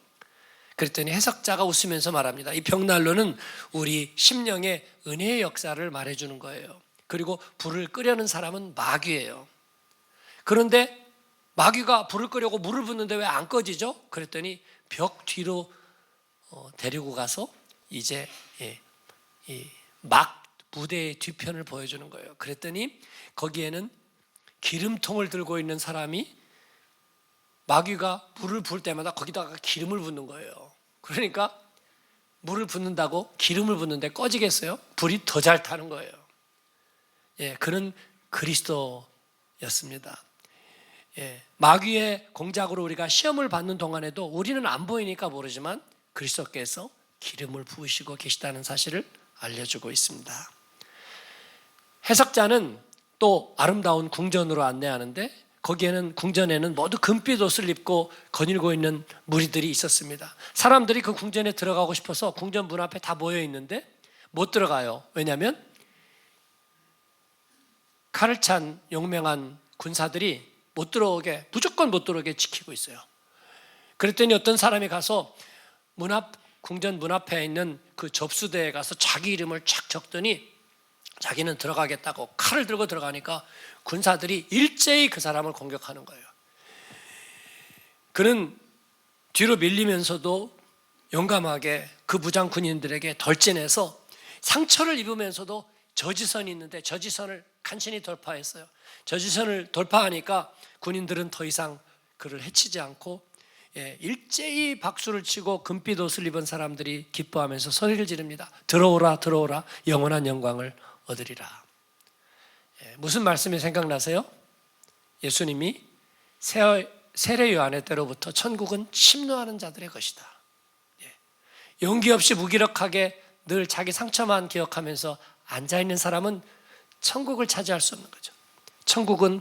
그랬더니 해석자가 웃으면서 말합니다. 이 벽난로는 우리 심령의 은혜의 역사를 말해주는 거예요. 그리고 불을 끄려는 사람은 마귀예요. 그런데 마귀가 불을 끄려고 물을 붓는데 왜 안 꺼지죠? 그랬더니 벽 뒤로 데리고 가서 이제 막 무대의 뒤편을 보여주는 거예요. 그랬더니 거기에는 기름통을 들고 있는 사람이 마귀가 불을 부을 때마다 거기다가 기름을 붓는 거예요. 그러니까 물을 붓는다고 기름을 붓는데 꺼지겠어요? 불이 더 잘 타는 거예요. 그는 그리스도였습니다. 마귀의 공작으로 우리가 시험을 받는 동안에도 우리는 안 보이니까 모르지만 그리스도께서 기름을 부으시고 계시다는 사실을 알려주고 있습니다. 해석자는 또 아름다운 궁전으로 안내하는데 거기에는 궁전에는 모두 금빛 옷을 입고 거닐고 있는 무리들이 있었습니다. 사람들이 그 궁전에 들어가고 싶어서 궁전 문 앞에 다 모여 있는데 못 들어가요. 왜냐하면 칼을 찬 용맹한 군사들이 못 들어오게, 무조건 못 들어오게 지키고 있어요. 그랬더니 어떤 사람이 가서 궁전 문 앞에 있는 그 접수대에 가서 자기 이름을 쫙 적더니 자기는 들어가겠다고 칼을 들고 들어가니까 군사들이 일제히 그 사람을 공격하는 거예요. 그는 뒤로 밀리면서도 용감하게 그 무장 군인들에게 돌진해서 상처를 입으면서도 저지선이 있는데 저지선을 간신히 돌파했어요. 저지선을 돌파하니까 군인들은 더 이상 그를 해치지 않고 일제히 박수를 치고 금빛 옷을 입은 사람들이 기뻐하면서 소리를 지릅니다. 들어오라, 들어오라, 영원한 영광을 얻으리라. 무슨 말씀이 생각나세요? 예수님이 세례 요한의 때로부터 천국은 침노하는 자들의 것이다. 용기 없이 무기력하게 늘 자기 상처만 기억하면서 앉아있는 사람은 천국을 차지할 수 없는 거죠. 천국은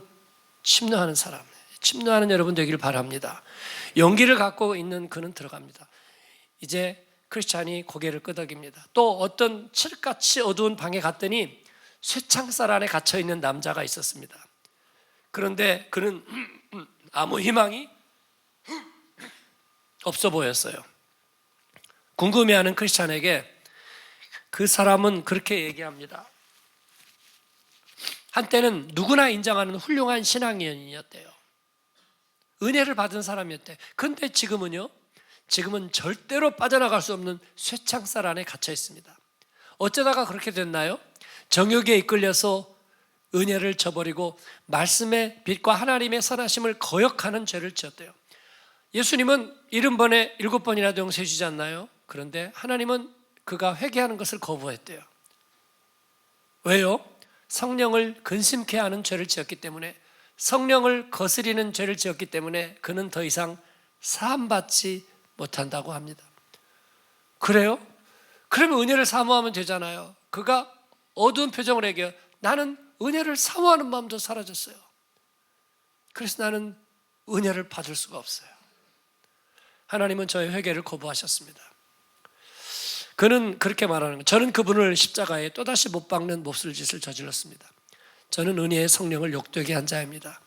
침노하는 사람, 침노하는 여러분 되기를 바랍니다. 용기를 갖고 있는 그는 들어갑니다. 이제 크리스찬이 고개를 끄덕입니다. 또 어떤 칠흑같이 어두운 방에 갔더니 쇠창살 안에 갇혀있는 남자가 있었습니다. 그런데 그는 아무 희망이 없어 보였어요. 궁금해하는 크리스찬에게 그 사람은 그렇게 얘기합니다. 한때는 누구나 인정하는 훌륭한 신앙인이었대요. 은혜를 받은 사람이었대. 근데 지금은요? 지금은 절대로 빠져나갈 수 없는 쇠창살 안에 갇혀 있습니다. 어쩌다가 그렇게 됐나요? 정욕에 이끌려서 은혜를 저버리고 말씀의 빛과 하나님의 선하심을 거역하는 죄를 지었대요. 예수님은 70번에 7번이라도 용서해 주지 않나요? 그런데 하나님은 그가 회개하는 것을 거부했대요. 왜요? 성령을 근심케 하는 죄를 지었기 때문에, 성령을 거스리는 죄를 지었기 때문에 그는 더 이상 사함받지 못한다고 합니다. 그래요? 그러면 은혜를 사모하면 되잖아요. 그가 어두운 표정을 얘기해요. 나는 은혜를 사모하는 마음도 사라졌어요. 그래서 나는 은혜를 받을 수가 없어요. 하나님은 저의 회개를 거부하셨습니다. 그는 그렇게 말하는 거예요. 저는 그분을 십자가에 또다시 못 박는 몹쓸 짓을 저질렀습니다. 저는 은혜의 성령을 욕되게 한 자입니다.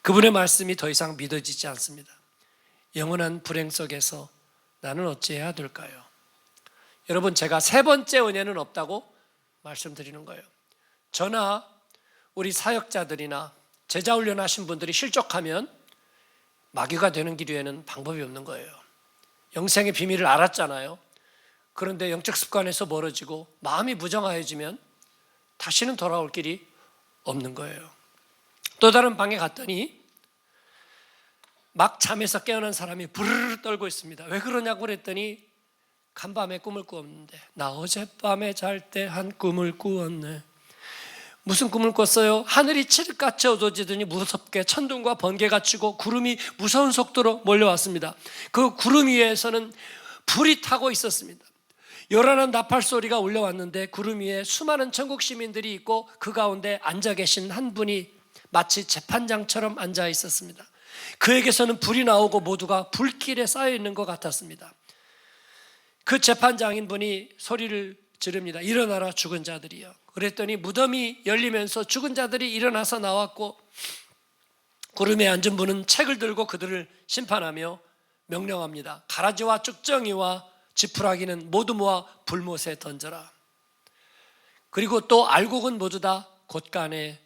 그분의 말씀이 더 이상 믿어지지 않습니다. 영원한 불행 속에서 나는 어찌해야 될까요? 여러분, 제가 세 번째 은혜는 없다고 말씀드리는 거예요. 저나 우리 사역자들이나 제자 훈련하신 분들이 실족하면 마귀가 되는 길 위에는 방법이 없는 거예요. 영생의 비밀을 알았잖아요. 그런데 영적 습관에서 멀어지고 마음이 무정하여지면 다시는 돌아올 길이 없는 거예요. 또 다른 방에 갔더니 막 잠에서 깨어난 사람이 부르르 떨고 있습니다. 왜 그러냐고 그랬더니 간밤에 꿈을 꾸었는데, 나 어젯밤에 잘 때 한 꿈을 꾸었네. 무슨 꿈을 꿨어요? 하늘이 칠흑같이 어두워지더니 무섭게 천둥과 번개가 치고 구름이 무서운 속도로 몰려왔습니다. 그 구름 위에서는 불이 타고 있었습니다. 요란한 나팔 소리가 울려왔는데 구름 위에 수많은 천국 시민들이 있고 그 가운데 앉아 계신 한 분이 마치 재판장처럼 앉아 있었습니다. 그에게서는 불이 나오고 모두가 불길에 쌓여 있는 것 같았습니다. 그 재판장인 분이 소리를 지릅니다. 일어나라 죽은 자들이여. 그랬더니 무덤이 열리면서 죽은 자들이 일어나서 나왔고, 구름에 앉은 분은 책을 들고 그들을 심판하며 명령합니다. 가라지와 쭉정이와 지푸라기는 모두 모아 불못에 던져라. 그리고 또 알곡은 모두 다 곳간에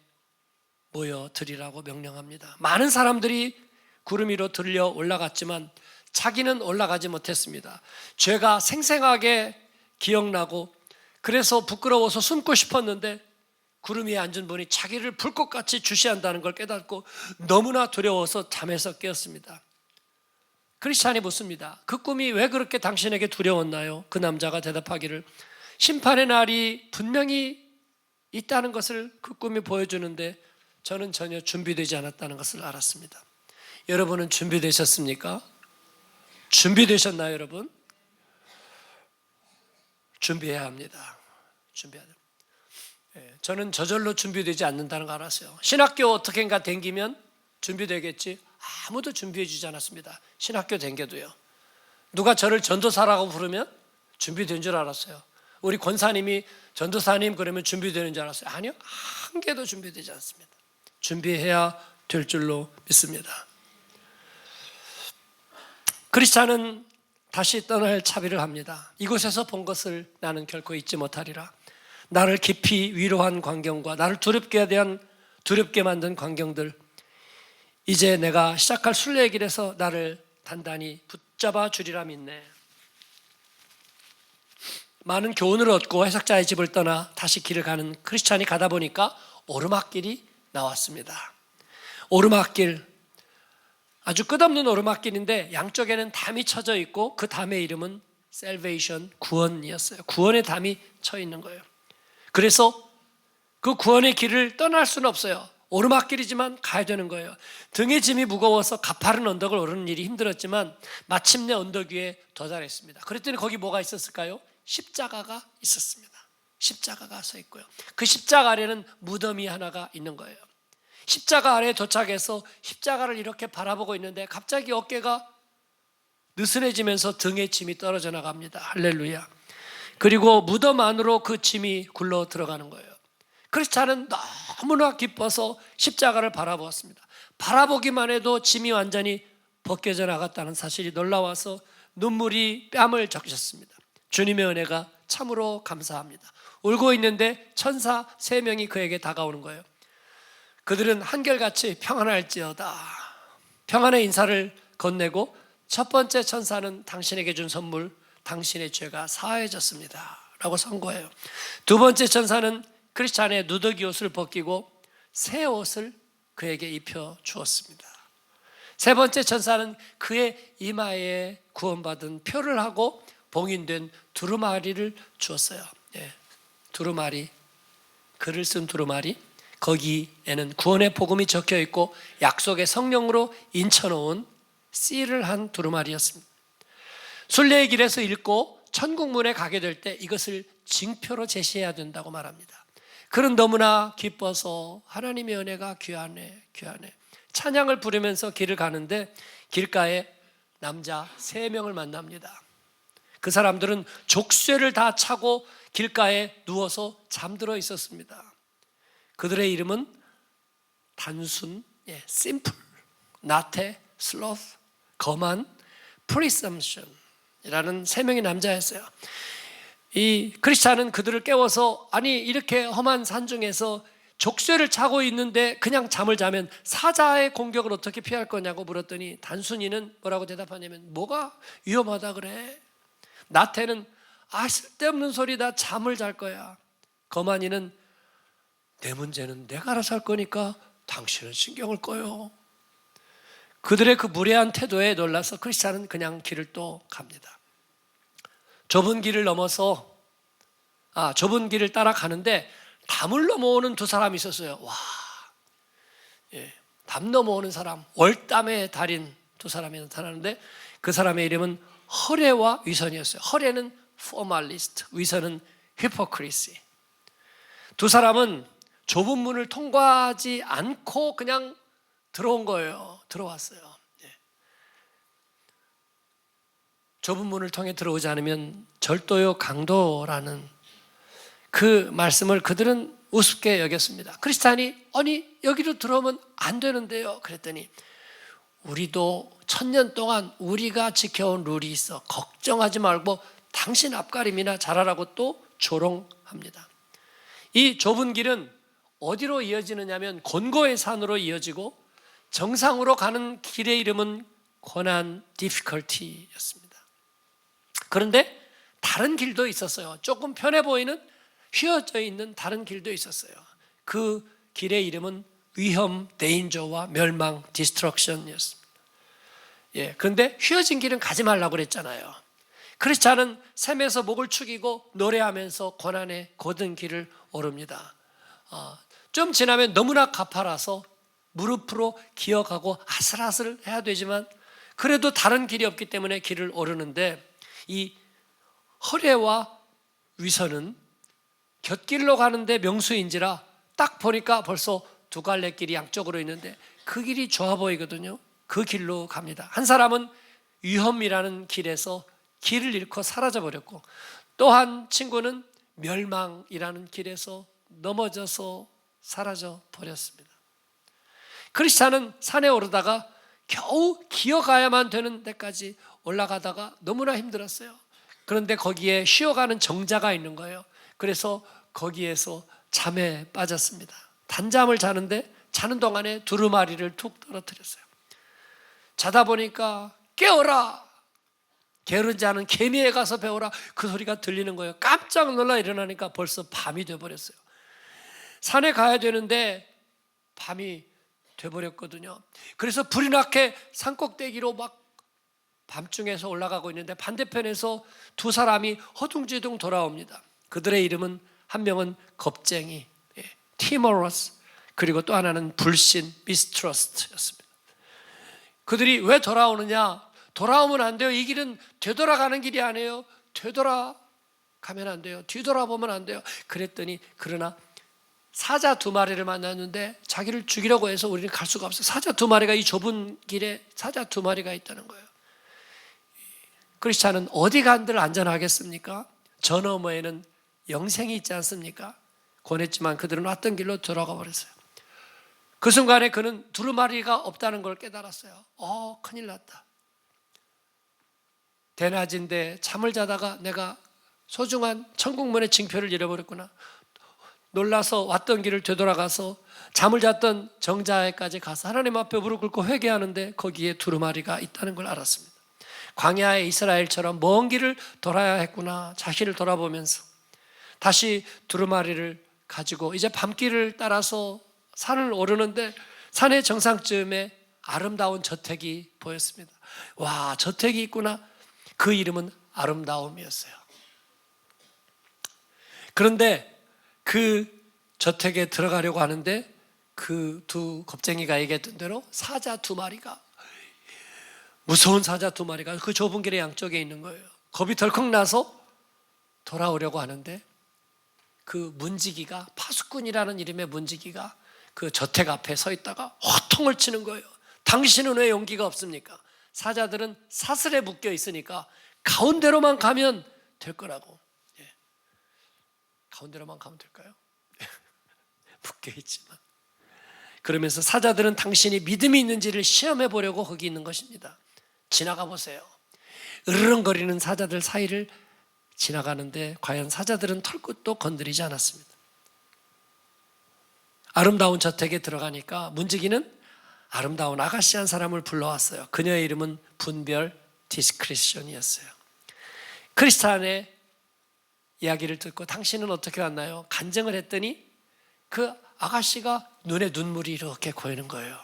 모여 드리라고 명령합니다. 많은 사람들이 구름 위로 들려 올라갔지만 자기는 올라가지 못했습니다. 죄가 생생하게 기억나고 그래서 부끄러워서 숨고 싶었는데 구름 위에 앉은 분이 자기를 불꽃같이 주시한다는 걸 깨닫고 너무나 두려워서 잠에서 깨었습니다. 크리스찬이 묻습니다. 그 꿈이 왜 그렇게 당신에게 두려웠나요? 그 남자가 대답하기를, 심판의 날이 분명히 있다는 것을 그 꿈이 보여주는데 저는 전혀 준비되지 않았다는 것을 알았습니다. 여러분은 준비되셨습니까? 준비되셨나요, 여러분? 준비해야 합니다. 준비해야 돼요. 저는 저절로 준비되지 않는다는 걸 알았어요. 신학교 어떻게인가 댕기면 준비되겠지? 아무도 준비해 주지 않았습니다. 신학교 댕겨도요. 누가 저를 전도사라고 부르면 준비된 줄 알았어요. 우리 권사님이 전도사님 그러면 준비되는 줄 알았어요. 아니요, 한 개도 준비되지 않습니다. 준비해야 될 줄로 믿습니다. 크리스찬은 다시 떠날 차비를 합니다. 이곳에서 본 것을 나는 결코 잊지 못하리라. 나를 깊이 위로한 광경과 나를 두렵게 만든 광경들, 이제 내가 시작할 순례의 길에서 나를 단단히 붙잡아 주리라 믿네. 많은 교훈을 얻고 해석자의 집을 떠나 다시 길을 가는 크리스찬이 가다 보니까 오르막길이 나왔습니다. 오르막길, 아주 끝없는 오르막길인데 양쪽에는 담이 쳐져 있고 그 담의 이름은 Salvation, 구원이었어요. 구원의 담이 쳐 있는 거예요. 그래서 그 구원의 길을 떠날 수는 없어요. 오르막길이지만 가야 되는 거예요. 등에 짐이 무거워서 가파른 언덕을 오르는 일이 힘들었지만 마침내 언덕 위에 도달했습니다. 그랬더니 거기 뭐가 있었을까요? 십자가가 있었습니다. 십자가가 서 있고요. 그 십자가 아래는 무덤이 하나가 있는 거예요. 십자가 아래에 도착해서 십자가를 이렇게 바라보고 있는데 갑자기 어깨가 느슨해지면서 등에 짐이 떨어져 나갑니다. 할렐루야. 그리고 무덤 안으로 그 짐이 굴러 들어가는 거예요. 크리스찬은 너무나 기뻐서 십자가를 바라보았습니다. 바라보기만 해도 짐이 완전히 벗겨져 나갔다는 사실이 놀라워서 눈물이 뺨을 적셨습니다. 주님의 은혜가 참으로 감사합니다. 울고 있는데 천사 3명이 그에게 다가오는 거예요. 그들은 한결같이 평안할지어다. 평안의 인사를 건네고 첫 번째 천사는 당신에게 준 선물, 당신의 죄가 사해졌습니다 라고 선고해요. 두 번째 천사는 크리스찬의 누더기 옷을 벗기고 새 옷을 그에게 입혀 주었습니다. 세 번째 천사는 그의 이마에 구원받은 표를 하고 봉인된 두루마리를 주었어요. 두루마리, 글을 쓴 두루마리, 거기에는 구원의 복음이 적혀 있고 약속의 성령으로 인쳐놓은 씨를 한 두루마리였습니다. 순례의 길에서 읽고 천국문에 가게 될 때 이것을 징표로 제시해야 된다고 말합니다. 그는 너무나 기뻐서 하나님의 은혜가 귀하네, 귀하네. 찬양을 부르면서 길을 가는데 길가에 남자 3명을 만납니다. 그 사람들은 족쇄를 다 차고 길가에 누워서 잠들어 있었습니다. 그들의 이름은 단순, 심플, 나태, 슬로스, 거만, 프리썸션이라는 3명의 남자였어요. 이 크리스찬은 그들을 깨워서 아니 이렇게 험한 산중에서 족쇄를 차고 있는데 그냥 잠을 자면 사자의 공격을 어떻게 피할 거냐고 물었더니 단순이는 뭐라고 대답하냐면 뭐가 위험하다 그래. 나태는 쓸데없는 소리다, 잠을 잘 거야. 거만이는 내 문제는 내가 알아서 할 거니까 당신은 신경을 꺼요. 그들의 그 무례한 태도에 놀라서 크리스찬은 그냥 길을 또 갑니다. 좁은 길을 넘어서 좁은 길을 따라가는데 담을 넘어오는 2사람이 있었어요. 담 넘어오는 사람, 월담의 달인 2사람이 나타나는데 그 사람의 이름은 허례와 위선이었어요. 허례는 포멀리스트, 위선은 히포크리시. 2사람은 좁은 문을 통과하지 않고 그냥 들어온 거예요. 들어왔어요. 좁은 문을 통해 들어오지 않으면 절도요 강도라는 그 말씀을 그들은 우습게 여겼습니다. 크리스찬이 아니 여기로 들어오면 안 되는데요 그랬더니 우리도 1000년 동안 우리가 지켜온 룰이 있어 걱정하지 말고 당신 앞가림이나 잘하라고 또 조롱합니다. 이 좁은 길은 어디로 이어지느냐면 곤고의 산으로 이어지고 정상으로 가는 길의 이름은 고난, difficulty였습니다. 그런데 다른 길도 있었어요. 조금 편해 보이는 휘어져 있는 다른 길도 있었어요. 그 길의 이름은 위험, 데인저와 멸망, 디스트럭션이었습니다. 그런데 휘어진 길은 가지 말라고 그랬잖아요. 크리스찬은 샘에서 목을 축이고 노래하면서 고난의 고든 길을 오릅니다. 좀 지나면 너무나 가파라서 무릎으로 기어가고 아슬아슬 해야 되지만 그래도 다른 길이 없기 때문에 길을 오르는데 이 허례와 위선은 곁길로 가는데 명수인지라 딱 보니까 벌써 2갈래 길이 양쪽으로 있는데 그 길이 좋아 보이거든요. 그 길로 갑니다. 한 사람은 위험이라는 길에서 길을 잃고 사라져 버렸고 또 한 친구는 멸망이라는 길에서 넘어져서 사라져 버렸습니다. 크리스찬은 산에 오르다가 겨우 기어가야만 되는 데까지 올라가다가 너무나 힘들었어요. 그런데 거기에 쉬어가는 정자가 있는 거예요. 그래서 거기에서 잠에 빠졌습니다. 단잠을 자는데 자는 동안에 두루마리를 툭 떨어뜨렸어요. 자다 보니까 깨어라! 게으르지 않은 개미에 가서 배워라! 그 소리가 들리는 거예요. 깜짝 놀라 일어나니까 벌써 밤이 돼버렸어요. 산에 가야 되는데 밤이 돼버렸거든요. 그래서 불이 나게 산꼭대기로 막 밤중에서 올라가고 있는데 반대편에서 2사람이 허둥지둥 돌아옵니다. 그들의 이름은 한 명은 겁쟁이, 티모러스, 그리고 또 하나는 불신, mistrust였습니다. 그들이 왜 돌아오느냐? 돌아오면 안 돼요. 이 길은 되돌아가는 길이 아니에요. 되돌아가면 안 돼요. 뒤돌아보면 안 돼요. 그랬더니 그러나 사자 2마리를 만났는데 자기를 죽이려고 해서 우리는 갈 수가 없어요. 사자 2마리가 이 좁은 길에 사자 2마리가 있다는 거예요. 크리스찬은 어디 간들 안전하겠습니까? 저 너머에는 영생이 있지 않습니까? 권했지만 그들은 왔던 길로 돌아가 버렸어요. 그 순간에 그는 두루마리가 없다는 걸 깨달았어요. 큰일 났다. 대낮인데 잠을 자다가 내가 소중한 천국문의 징표를 잃어버렸구나. 놀라서 왔던 길을 되돌아가서 잠을 잤던 정자에까지 가서 하나님 앞에 무릎 꿇고 회개하는데 거기에 두루마리가 있다는 걸 알았습니다. 광야의 이스라엘처럼 먼 길을 돌아야 했구나. 자신을 돌아보면서 다시 두루마리를 가지고 이제 밤길을 따라서 산을 오르는데 산의 정상쯤에 아름다운 저택이 보였습니다. 와, 저택이 있구나. 그 이름은 아름다움이었어요. 그런데 그 저택에 들어가려고 하는데 그 2 겁쟁이가 얘기했던 대로 사자 2마리가, 무서운 사자 2마리가 그 좁은 길의 양쪽에 있는 거예요. 겁이 덜컥 나서 돌아오려고 하는데 그 문지기가, 파수꾼이라는 이름의 문지기가 그 저택 앞에 서 있다가 호통을 치는 거예요. 당신은 왜 용기가 없습니까? 사자들은 사슬에 묶여 있으니까 가운데로만 가면 될 거라고. 가운데로만 가면 될까요? 묶여 있지만. 그러면서 사자들은 당신이 믿음이 있는지를 시험해 보려고 거기 있는 것입니다. 지나가 보세요. 으르렁거리는 사자들 사이를 지나가는데 과연 사자들은 털끝도 건드리지 않았습니다. 아름다운 저택에 들어가니까 문지기는 아름다운 아가씨 한 사람을 불러왔어요. 그녀의 이름은 분별 디스크리션이었어요. 크리스찬의 이야기를 듣고 당신은 어떻게 왔나요? 간증을 했더니 그 아가씨가 눈에 눈물이 이렇게 고이는 거예요.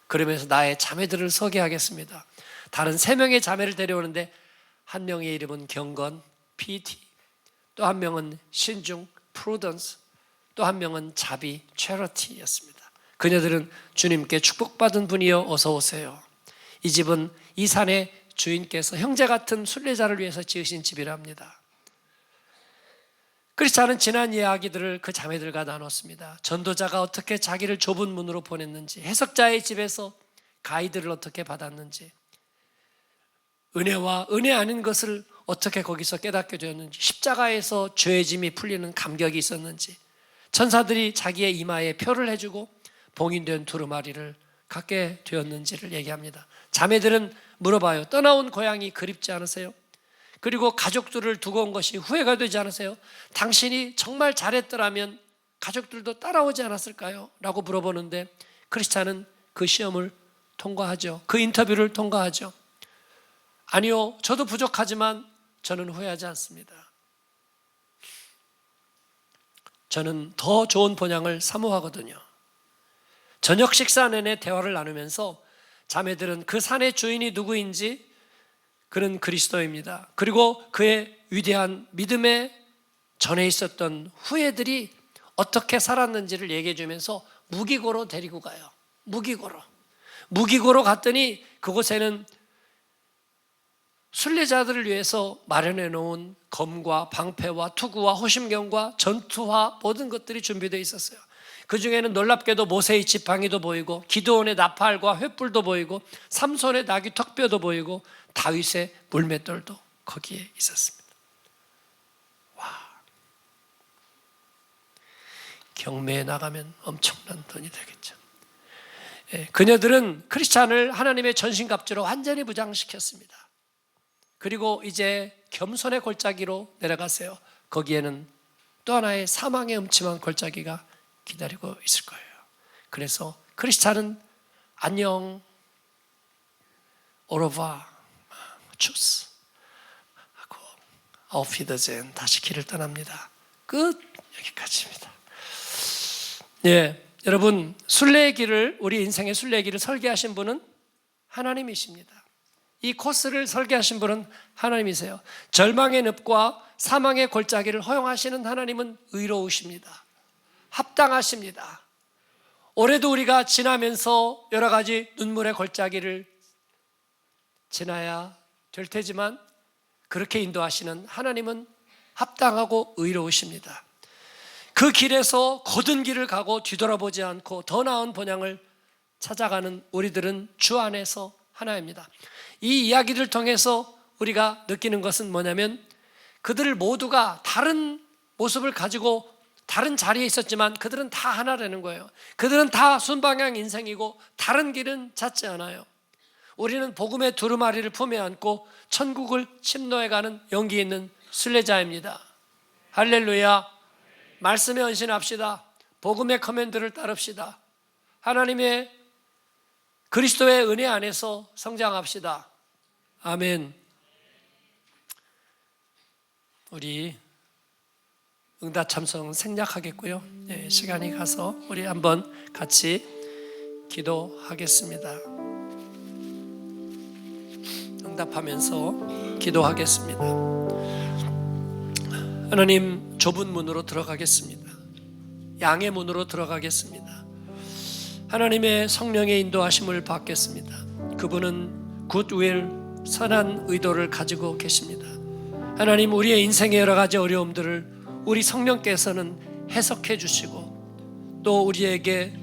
그러면서 나의 자매들을 소개하겠습니다. 다른 3명의 자매를 데려오는데 한 명의 이름은 경건, PT, 또 한 명은 신중, 프루던스, 또 한 명은 자비, 체러티였습니다. 그녀들은 주님께 축복받은 분이여 어서 오세요. 이 집은 이 산의 주인께서 형제 같은 순례자를 위해서 지으신 집이랍니다. 크리스찬은 지난 이야기들을 그 자매들과 나눴습니다. 전도자가 어떻게 자기를 좁은 문으로 보냈는지, 해석자의 집에서 가이드를 어떻게 받았는지, 은혜와 은혜 아닌 것을 어떻게 거기서 깨닫게 되었는지, 십자가에서 죄의 짐이 풀리는 감격이 있었는지, 천사들이 자기의 이마에 표를 해주고 봉인된 두루마리를 갖게 되었는지를 얘기합니다. 자매들은 물어봐요. 떠나온 고향이 그립지 않으세요? 그리고 가족들을 두고 온 것이 후회가 되지 않으세요? 당신이 정말 잘했더라면 가족들도 따라오지 않았을까요? 라고 물어보는데 크리스찬은 그 시험을 통과하죠. 그 인터뷰를 통과하죠. 아니요, 저도 부족하지만 저는 후회하지 않습니다. 저는 더 좋은 본향을 사모하거든요. 저녁 식사 내내 대화를 나누면서 자매들은 그 산의 주인이 누구인지, 그는 그리스도입니다. 그리고 그의 위대한 믿음에 전에 있었던 후예들이 어떻게 살았는지를 얘기해 주면서 무기고로 데리고 가요. 무기고로 갔더니 그곳에는 순례자들을 위해서 마련해 놓은 검과 방패와 투구와 호심경과 전투화 모든 것들이 준비되어 있었어요. 그 중에는 놀랍게도 모세의 지팡이도 보이고 기드온의 나팔과 횃불도 보이고 삼손의 나귀 턱뼈도 보이고 다윗의 물맷돌도 거기에 있었습니다. 와, 경매에 나가면 엄청난 돈이 되겠죠. 그녀들은 크리스찬을 하나님의 전신갑주로 완전히 무장시켰습니다. 그리고 이제 겸손의 골짜기로 내려가세요. 거기에는 또 하나의 사망의 음침한 골짜기가 기다리고 있을 거예요. 그래서 크리스찬은 안녕, 오로바, 추스 하고 아우피더젠 다시 길을 떠납니다. 끝. 여기까지입니다. 여러분, 순례의 길을, 우리 인생의 순례의 길을 설계하신 분은 하나님이십니다. 이 코스를 설계하신 분은 하나님이세요. 절망의 늪과 사망의 골짜기를 허용하시는 하나님은 의로우십니다. 합당하십니다. 올해도 우리가 지나면서 여러 가지 눈물의 골짜기를 지나야 될 테지만 그렇게 인도하시는 하나님은 합당하고 의로우십니다. 그 길에서 곧은 길을 가고 뒤돌아보지 않고 더 나은 본향을 찾아가는 우리들은 주 안에서 하나입니다. 이 이야기를 통해서 우리가 느끼는 것은 뭐냐면 그들 모두가 다른 모습을 가지고 다른 자리에 있었지만 그들은 다 하나라는 거예요. 그들은 다 순방향 인생이고 다른 길은 찾지 않아요. 우리는 복음의 두루마리를 품에 안고 천국을 침노해가는 용기 있는 순례자입니다. 할렐루야. 말씀에 헌신합시다. 복음의 커맨드를 따릅시다. 하나님의 그리스도의 은혜 안에서 성장합시다. 아멘. 우리 응답 참성 생략하겠고요. 시간이 가서 우리 한번 같이 기도하겠습니다. 응답하면서 기도하겠습니다. 하나님, 좁은 문으로 들어가겠습니다. 양의 문으로 들어가겠습니다. 하나님의 성령의 인도하심을 받겠습니다. 그분은 굿윌, 선한 의도를 가지고 계십니다. 하나님, 우리의 인생의 여러 가지 어려움들을 우리 성령께서는 해석해 주시고 또 우리에게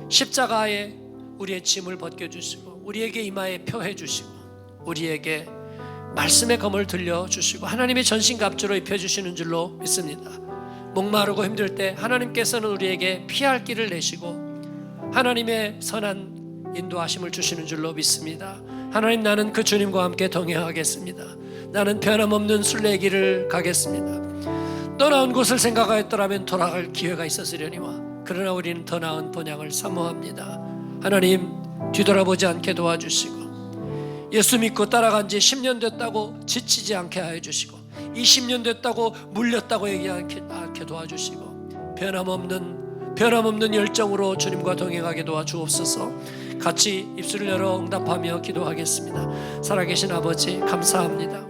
십자가에 우리의 짐을 벗겨주시고 우리에게 이마에 표해 주시고 우리에게 말씀의 검을 들려주시고 하나님의 전신갑주로 입혀주시는 줄로 믿습니다. 목마르고 힘들 때 하나님께서는 우리에게 피할 길을 내시고 하나님의 선한 인도하심을 주시는 줄로 믿습니다. 하나님, 나는 그 주님과 함께 동행하겠습니다. 나는 변함없는 순례의 길을 가겠습니다. 떠나온 곳을 생각하였더라면 돌아갈 기회가 있었으려니와 그러나 우리는 더 나은 본향을 사모합니다. 하나님, 뒤돌아보지 않게 도와주시고 예수 믿고 따라간 지 10년 됐다고 지치지 않게 하여 주시고 20년 됐다고 물렸다고 얘기하지 않게 도와주시고 변함없는 열정으로 주님과 동행하게 도와주옵소서. 같이 입술을 열어 응답하며 기도하겠습니다. 살아계신 아버지, 감사합니다.